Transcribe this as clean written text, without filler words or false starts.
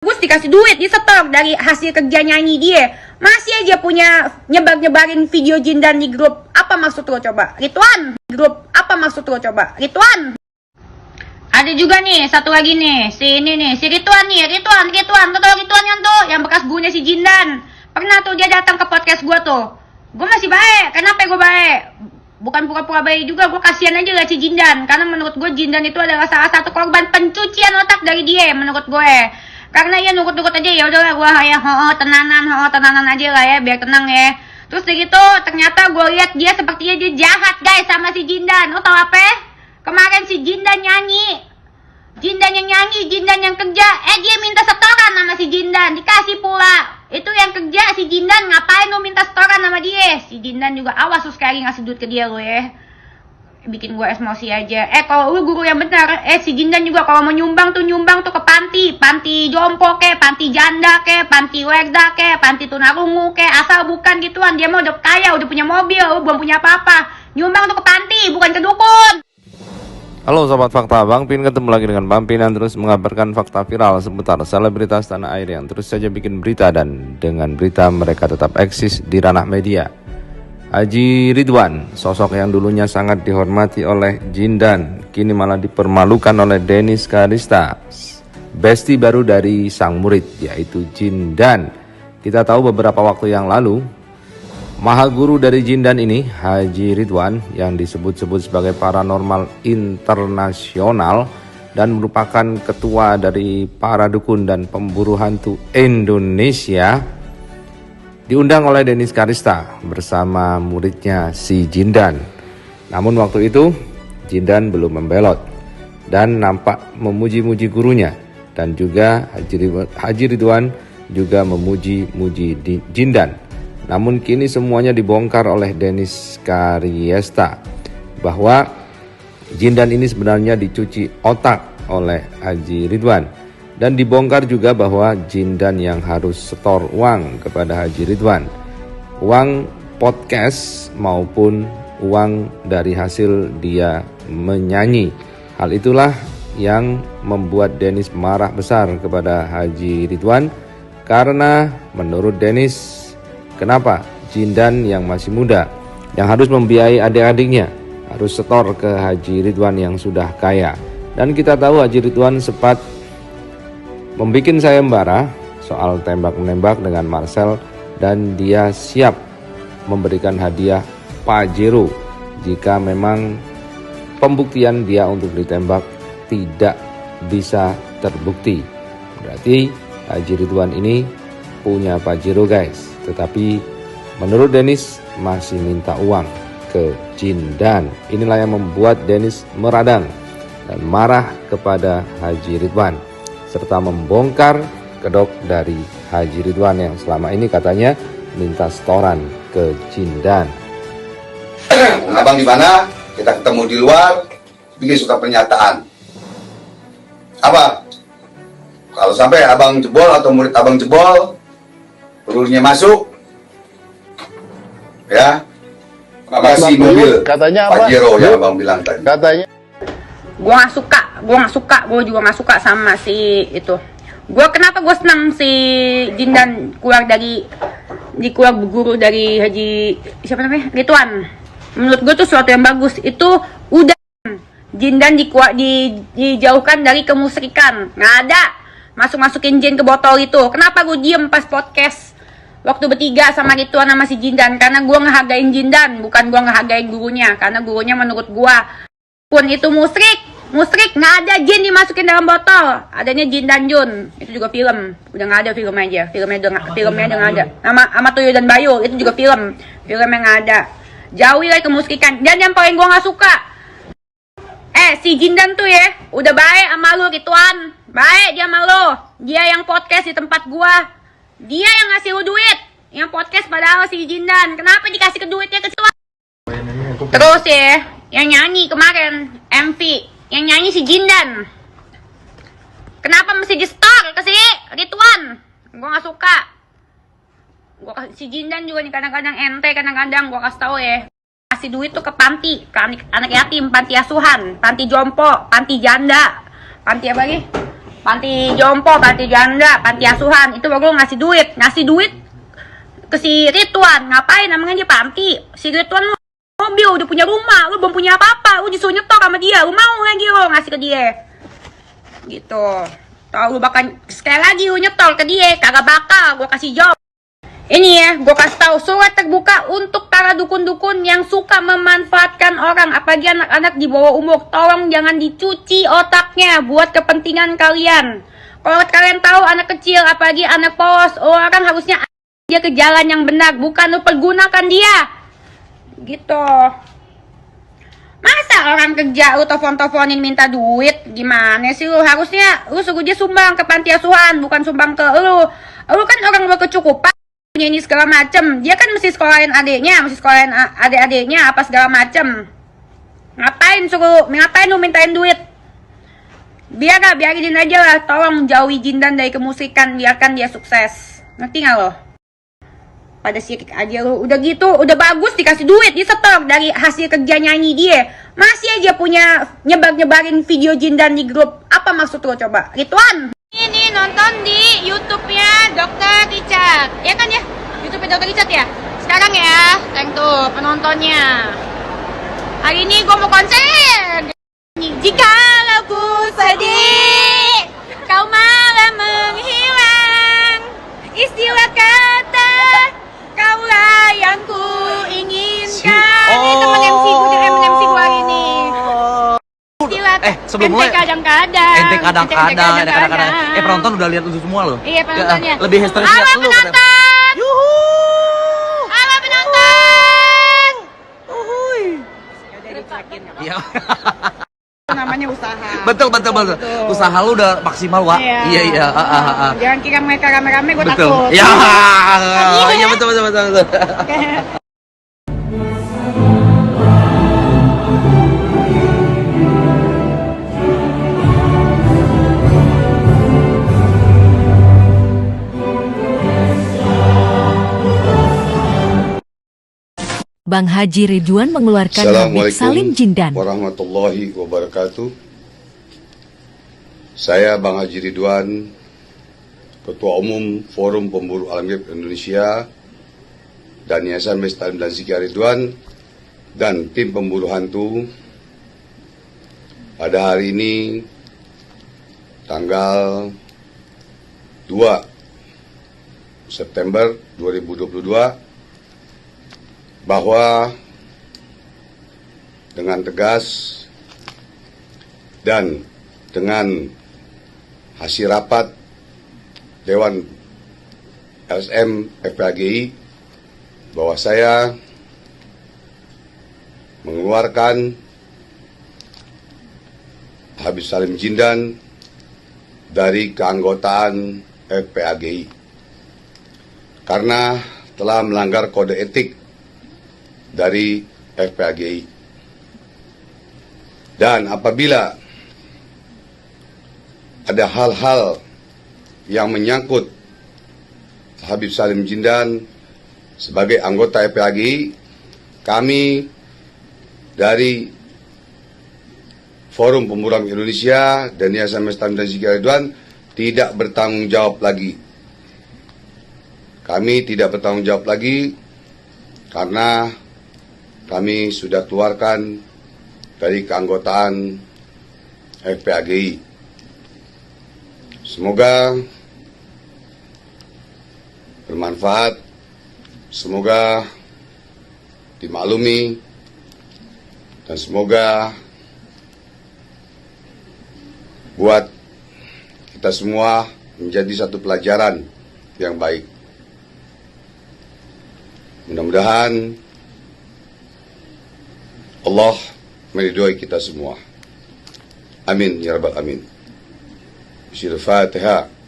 Gus dikasih duit, disetor dari hasil kerja nyanyi dia. Masih aja punya nyebar-nyebarin video Jindan di grup. Apa maksud lo coba? Ridwan, grup. Apa maksud lo coba? Ridwan. Ada juga nih, satu lagi nih. Si Ridwan nih, Ridwan. Lo tau Ridwan kan tuh? Yang bekas gurunya si Jindan. Pernah tuh dia datang ke podcast gua tuh. Gua masih baik. Kenapa gua baik? Bukan pura-pura baik juga, gue kasihan aja liat si Jindan. Karena menurut gue Jindan itu adalah salah satu korban pencucian otak dari dia, menurut gue. Karena ya nurut-nurut aja, ya udahlah gue kayak tenanan aja lah ya, biar tenang ya. Terus gitu ternyata gue lihat dia sepertinya dia jahat guys sama si Jindan. Lo tau apa? Kemarin si Jindan nyanyi, Jindan yang nyanyi, Jindan yang kerja. Dia minta setoran sama si Jindan, dikasih pula. Itu yang kerja si Jindan, ngapain lo minta setoran sama dia? Si Jindan juga awas lu sekali ngasih duit ke dia lo ya. Bikin gue emosi aja. Kalau lu guru yang benar, si Jindan juga kalau mau nyumbang tuh ke panti jompo ke, panti janda ke, panti werda ke, panti tunarungu ke, asal bukan gituan. Dia mah udah kaya, udah punya mobil, lu belum punya apa-apa. Nyumbang tuh ke panti, bukan ke dukun. Halo Sobat Fakta, Bang Pin ketemu lagi dengan Bang Pin yang terus mengabarkan fakta viral seputar selebritas tanah air yang terus saja bikin berita, dan dengan berita mereka tetap eksis di ranah media. Haji Ridwan, sosok yang dulunya sangat dihormati oleh Jindan, kini malah dipermalukan oleh Dennis Karista, bestie baru dari sang murid yaitu Jindan. Kita tahu beberapa waktu yang lalu Maha guru dari Jindan ini, Haji Ridwan, yang disebut-sebut sebagai paranormal internasional dan merupakan ketua dari para dukun dan pemburu hantu Indonesia, diundang oleh Dennis Karista bersama muridnya si Jindan. Namun waktu itu Jindan belum membelot dan nampak memuji-muji gurunya, dan juga Haji Ridwan juga memuji-muji Jindan. Namun kini semuanya dibongkar oleh Dennis Karista bahwa Jindan ini sebenarnya dicuci otak oleh Haji Ridwan, dan dibongkar juga bahwa Jindan yang harus setor uang kepada Haji Ridwan, uang podcast maupun uang dari hasil dia menyanyi. Hal itulah yang membuat Dennis marah besar kepada Haji Ridwan, karena menurut Dennis, kenapa Jindan yang masih muda, yang harus membiayai adik-adiknya, harus setor ke Haji Ridwan yang sudah kaya. Dan kita tahu Haji Ridwan sempat membuat sayembara soal tembak-menembak dengan Marcel, dan dia siap memberikan hadiah Pajero jika memang pembuktian dia untuk ditembak tidak bisa terbukti. Berarti Haji Ridwan ini punya Pajero guys. Tetapi menurut Dennis masih minta uang ke Jindan. Inilah yang membuat Dennis meradang dan marah kepada Haji Ridwan, serta membongkar kedok dari Haji Ridwan yang selama ini katanya minta setoran ke Jindan. Abang di mana? Kita ketemu di luar, bikin suka pernyataan. Apa? Kalau sampai abang jebol atau murid abang jebol, pelurunya masuk, ya, kasih mobil katanya apa? Pajero yang abang bilang tadi. Katanya Gue gak suka, gue juga gak suka sama si itu. Kenapa gue senang si Jindan keluar guru dari Haji siapa namanya, Ridwan. Menurut gue tuh sesuatu yang bagus. Itu udah Jindan dijauhkan dari kemusyrikan. Nggak ada masukin jin ke botol itu. Kenapa gue diem pas podcast waktu bertiga sama Ridwan sama si Jindan? Karena gue ngehargain Jindan, bukan gue ngehargain gurunya. Karena gurunya menurut gue pun itu musyrik, nggak ada jin dimasukin dalam botol. Adanya Jin dan Jun, itu juga film, udah nggak ada filmnya aja, filmnya udah nggak ada. Sama Tuyul dan Bayu, itu juga filmnya nggak ada. Jauhilah kemusyrikan. Dan yang paling gue nggak suka, si Jindan tuh ya, udah baik sama lu Ridwan, baik dia sama lu. Dia yang podcast di tempat gue, dia yang ngasih lu duit, yang podcast padahal si Jindan. Kenapa dikasih ke duitnya ke Ridwan? Terus ya, yang nyanyi kemarin MV, yang nyanyi si Jindan, kenapa mesti di store ke si Ridwan? Gue nggak suka. Si Jindan juga nih kadang-kadang ente, kadang-kadang gue kasih tau ya, kasih duit tuh ke panti, ke anak yatim, panti asuhan, panti jompo, panti janda, panti apa lagi? panti jompo, panti janda, panti asuhan, itu baru ngasih duit ke si Ridwan. Ngapain namanya dia panti? Si Ridwan lu mobil, udah punya rumah, lu belum punya apa-apa, lu disuruh nyetor sama dia, lu mau lagi lu ngasih ke dia gitu. Tahu lu bakal sekali lagi lu nyetor ke dia, kagak bakal gua kasih job. Ini ya, gue kasih tahu surat terbuka untuk para dukun-dukun yang suka memanfaatkan orang, apalagi anak-anak di bawah umur. Tolong jangan dicuci otaknya buat kepentingan kalian. Kalau kalian tahu anak kecil, apalagi anak polos, orang harusnya dia ke jalan yang benar, bukan lu pergunakan dia. Gitu. Masa orang kerja lu telepon-teleponin minta duit? Gimana sih lu? Harusnya lu suruh dia sumbang ke panti asuhan, bukan sumbang ke lu. Lu kan orang berkecukupan, punya ini segala macem. Dia kan mesti sekolahin adiknya, mesti sekolahin adik-adiknya apa segala macem. Ngapain lu mintain duit? Biarin aja lah. Tolong jauhi Jindan dari kemusikan, biarkan dia sukses. Ngerti gak lo? Pada sirik aja lo. Udah gitu, udah bagus dikasih duit, disetor dari hasil kerja nyanyi dia. Masih aja punya nyebarin video Jindan di grup. Apa maksud lo coba? Ridwan, ini nonton di YouTube-nya Dr. Richard, ya kan ya? YouTube-nya Dr. Richard ya? Sekarang ya, sekarang tuh penontonnya. Hari ini gue mau konser. Jikalau ku sedih, kau malah menghilang. Istilah kata, kaulah yang ku inginkan. Ini temen MC gue, MC gue hari ini. Sebelum mulai kadang-kadang penonton udah lihat itu semua loh. Iya, penontonnya. Lebih histeris Halo lihat lu. penonton. Yuhu. Halo penonton. Uhuy. Iya. Itu namanya usaha. Betul. Usaha lu udah maksimal, Wak. Iya. Jangan kira mereka rame-rame, gue Betul. takut. Ya. Iya betul. Bang Haji Ridwan mengeluarkan Habib Salim Jindan. Warahmatullahi wabarakatuh. Saya Bang Haji Ridwan, Ketua Umum Forum Pemburu Alam Gaib Indonesia dan Yayasan Mestalim dan Zikir Ridwan dan tim pemburu hantu pada hari ini tanggal 2 September 2022 bahwa dengan tegas dan dengan hasil rapat Dewan LSM FPAGI bahwa saya mengeluarkan Habib Salim Jindan dari keanggotaan FPAGI karena telah melanggar kode etik dari FPAGI. Dan apabila ada hal-hal yang menyangkut Habib Salim Jindan sebagai anggota FPAGI, kami dari Forum Pemburu Indonesia dan Yayasan Mestalim dan Zikir Ridwan tidak bertanggung jawab lagi. Kami tidak bertanggung jawab lagi karena kami sudah keluarkan dari keanggotaan FPAGI. Semoga bermanfaat, semoga dimaklumi, dan semoga buat kita semua menjadi satu pelajaran yang baik. Mudah-mudahan Allah meridhoi kita semua. Amin ya rabbal amin. Bismillahirrahmanirrahim.